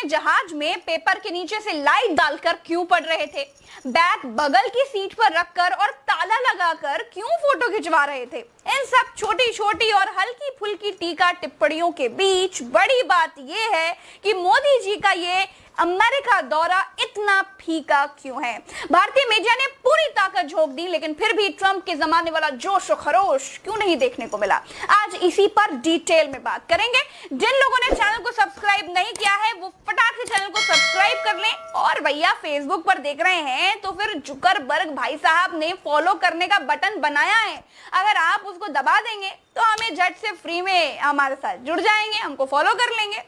जहाज में पेपर के नीचे से लाइट डालकर क्यों पढ़ रहे थे, बैग बगल की सीट पर रखकर और ताला लगाकर क्यों फोटो खिंचवा रहे थे। इन सब छोटी छोटी और हल्की फुल्की टीका टिप्पणियों के बीच बड़ी बात यह है कि मोदी जी का ये अमेरिका दौरा इतना फीका क्यों है। भारतीय मीडिया ने पूरी ताकत झोंक दी, लेकिन फिर भी ट्रंप के जमाने वाला जोश और खरोश क्यों नहीं देखने को मिला। आज इसी पर डिटेल में बात करेंगे। जिन लोगों ने चैनल को सब्सक्राइब नहीं किया है वो फटाक से चैनल को सब्सक्राइब कर लें, और भैया फेसबुक पर देख रहे हैं तो फिर जुकरबर्ग भाई साहब ने फॉलो करने का बटन बनाया है, अगर आप उसको दबा देंगे तो हमें झट से फ्री में हमारे साथ जुड़ जाएंगे, हमको फॉलो कर लेंगे।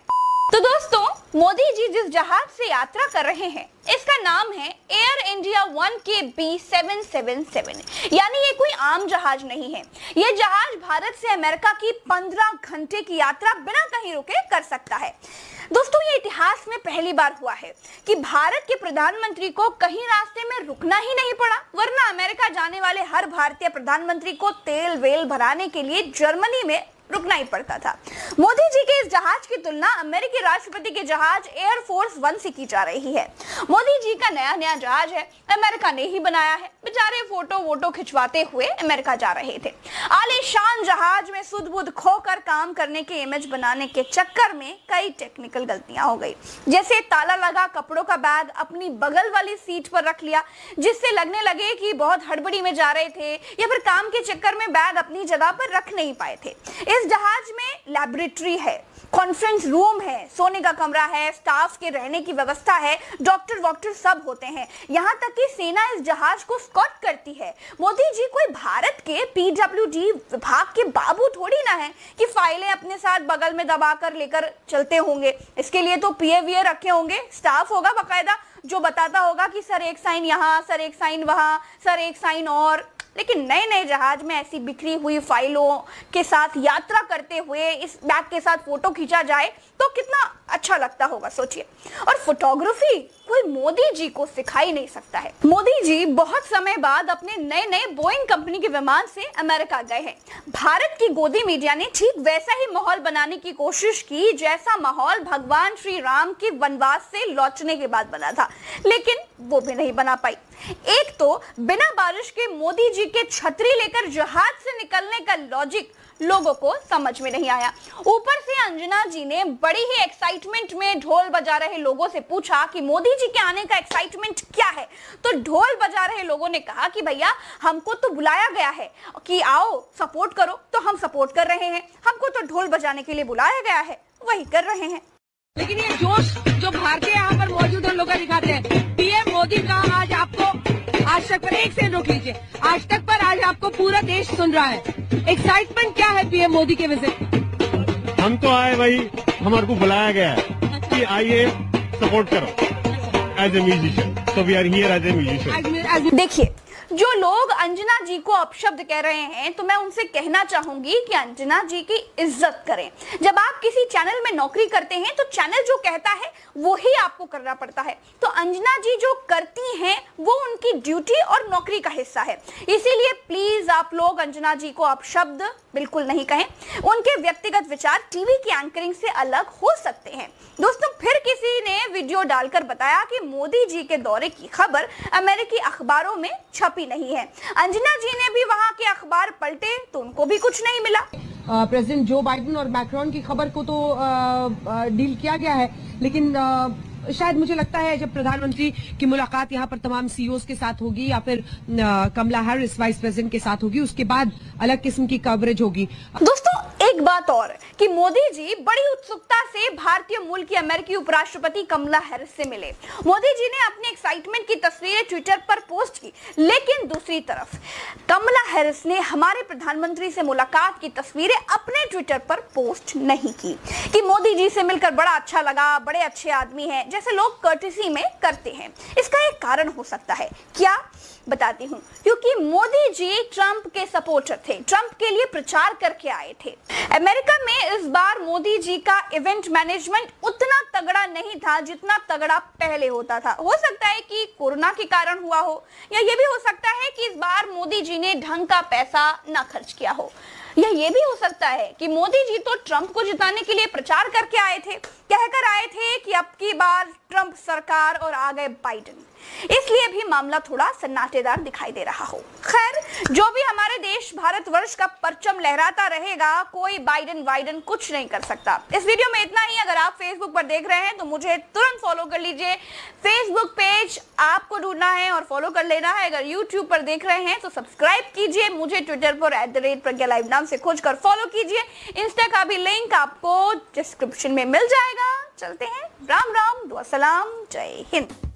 तो दोस्तों, मोदी जी जिस जहाज से यात्रा कर रहे हैं इसका नाम है एयर इंडिया 1KB777, यानी ये कोई आम जहाज नहीं है। ये जहाज भारत से अमेरिका की 15 घंटे की यात्रा बिना कहीं रुके कर सकता है। दोस्तों, ये इतिहास में पहली बार हुआ है कि भारत के प्रधानमंत्री को कहीं रास्ते में रुकना ही नहीं पड़ा, वरना अमेरिका जाने वाले हर भारतीय प्रधानमंत्री को तेल वेल भराने के लिए जर्मनी में रुकना ही पड़ता था। मोदी जी के इस जहाज की तुलना अमेरिकी राष्ट्रपति के जहाज एयरफोर्स 1 से की जा रही है। मोदी जी का नया जहाज है, अमेरिका ने ही बनाया है। बेचारे फोटो वोटो खिंचवाते हुए अमेरिका जा रहे थे। आलीशान जहाज में सुध बुध खोकर काम करने के इमेज बनाने के चक्कर में कई टेक्निकल गलतियां हो गई, जैसे ताला लगा कपड़ों का बैग अपनी बगल वाली सीट पर रख लिया, जिससे लगने लगे कि बहुत हड़बड़ी में जा रहे थे, या फिर काम के चक्कर में बैग अपनी जगह पर रख नहीं पाए थे। इस जहाज में लैबोरेटरी है, कॉन्फ्रेंस रूम है, सोने का कमरा है, स्टाफ के रहने की व्यवस्था है, डॉक्टर सब होते हैं। यहाँ तक कि सेना इस जहाज को स्कॉट करती है। मोदी जी कोई भारत के पीडब्ल्यूडी विभाग के बाबू थोड़ी ना है कि फाइलें अपने साथ बगल में दबाकर लेकर चलते होंगे। इसके लिए तो पीए रखे होंगे, स्टाफ होगा बकायदा जो बताता होगा कि सर एक साइन यहाँ, सर एक साइन वहाँ, सर एक साइन और। लेकिन नए जहाज में ऐसी बिखरी हुई फाइलों के साथ यात्रा करते हुए इस बैग के साथ फोटो खींचा जाए तो कितना अच्छा लगता होगा, सोचिए। और फोटोग्राफी कोई मोदी जी को सिखाई नहीं सकता है। मोदी जी बहुत समय बाद अपने नए बोइंग कंपनी के विमान से अमेरिका गए हैं। भारत की गोदी मीडिया ने ठीक वैसा ही माहौल बनाने की कोशिश की जैसा माहौल भगवान श्री राम के वनवास से लौटने के बाद बना था, लेकिन वो भी नहीं बना पाई। एक तो बिना बारिश के मोदी जी के छतरी लेकर जहाज से निकलने का लॉजिक लोगों को समझ में नहीं आया। ऊपर से अंजना जी ने बड़ी ही एक्साइटमेंट में ढोल बजा रहे लोगों से पूछा कि मोदी जी के आने का एक्साइटमेंट क्या है, तो ढोल बजा रहे लोगों ने कहा कि भैया हमको तो बुलाया गया है कि आओ सपोर्ट करो, तो हम सपोर्ट कर रहे हैं। हमको तो ढोल बजाने के लिए बुलाया गया है, वही कर रहे हैं। लेकिन ये जोश जो भारतीय यहाँ पर मौजूद है लोग दिखाते हैं। पीएम मोदी का आज आपको आज तक पर एक सेकंड रोक लीजिए, आज तक पर आज आपको पूरा देश सुन रहा है। एक्साइटमेंट क्या है पीएम मोदी के विजिट? हम तो आए भाई, हमारे को बुलाया गया है कि आइए सपोर्ट करो as a musician, so we are here as a musician. देखिए, जो लोग अंजना जी को अपशब्द कह रहे हैं तो मैं उनसे कहना चाहूंगी कि अंजना जी की इज्जत करें। जब आप किसी चैनल में नौकरी करते हैं तो चैनल जो कहता है वो ही आपको करना पड़ता है। तो अंजना जी जो करती हैं वो उनकी ड्यूटी और नौकरी का हिस्सा है। इसीलिए प्लीज आप लोग अंजना जी को अपशब्द बिल्कुल नहीं कहें। उनके व्यक्तिगत विचार टीवी की एंकरिंग से अलग हो सकते हैं। दोस्तों, फिर किसी ने वीडियो डालकर बताया कि मोदी जी के दौरे की खबर अमेरिकी अखबारों में छपी नहीं है। अंजना जी ने भी वहां के अखबार पलटे तो उनको भी कुछ नहीं मिला। प्रेसिडेंट जो बाइडेन और मैक्रोन की खबर को तो डील किया गया है, लेकिन शायद मुझे लगता है जब प्रधानमंत्री की मुलाकात यहाँ पर तमाम सीईओज के साथ होगी या फिर कमला हैरिस वाइस प्रेसिडेंट के साथ होगी, उसके बाद अलग किस्म की कवरेज होगी। दोस्तों, एक बात और कि मोदी जी बड़ी उत्सुकता से भारतीय मूल की अमेरिकी उपराष्ट्रपति कमला हैरिस से मिले। मोदी जी ने अपनी एक्साइटमेंट की तस्वीरें ट्विटर पर पोस्ट की, लेकिन दूसरी तरफ कमला हैरिस ने हमारे प्रधानमंत्री से मुलाकात की तस्वीरें अपने ट्विटर पर पोस्ट नहीं की कि मोदी जी से मिलकर बड़ा अच्छा लगा, बड़े अच्छे आदमी हैं, जैसे लोग कर्टसी में करते हैं। इसका एक कारण हो सकता है, क्या बताती हूँ। क्योंकि मोदी जी ट्रंप के सपोर्टर थे, ट्रंप के लिए प्रचार करके आए थे। अमेरिका में इस बार मोदी जी का इवेंट मैनेजमेंट उतना तगड़ा नहीं था जितना तगड़ा पहले होता था। हो सकता है कि कोरोना के कारण हुआ हो, या ये भी हो सकता है कि इस बार मोदी जी ने ढंग का पैसा ना खर्च किया हो। या ये भी हो सकता है कि मोदी जी तो ट्रंप को जिताने के लिए प्रचार करके आए थे, कहकर आए थे कि अब की बार ट्रंप सरकार और आ गए बाइडेन, इसलिए भी मामला थोड़ा सन्नाटेदार दिखाई दे रहा हो। खैर, जो भी हमारे देश भारतवर्ष का परचम लहराता रहेगा, कोई बाइडेन वाइडेन कुछ नहीं कर सकता। इस वीडियो में इतना ही। अगर आप फेसबुक पर देख रहे हैं तो मुझे तुरंत फॉलो कर लीजिए। फेसबुक पेज आपको ढूंढना है और फॉलो कर लेना है। अगर यूट्यूब पर देख रहे हैं तो सब्सक्राइब कीजिए। मुझे ट्विटर पर @प्रज्ञा लाइव नाम से खोजकर फॉलो कीजिए। इंस्टा का भी लिंक आपको डिस्क्रिप्शन में मिल जाएगा। चलते हैं। राम राम, दुआ सलाम, जय हिंद।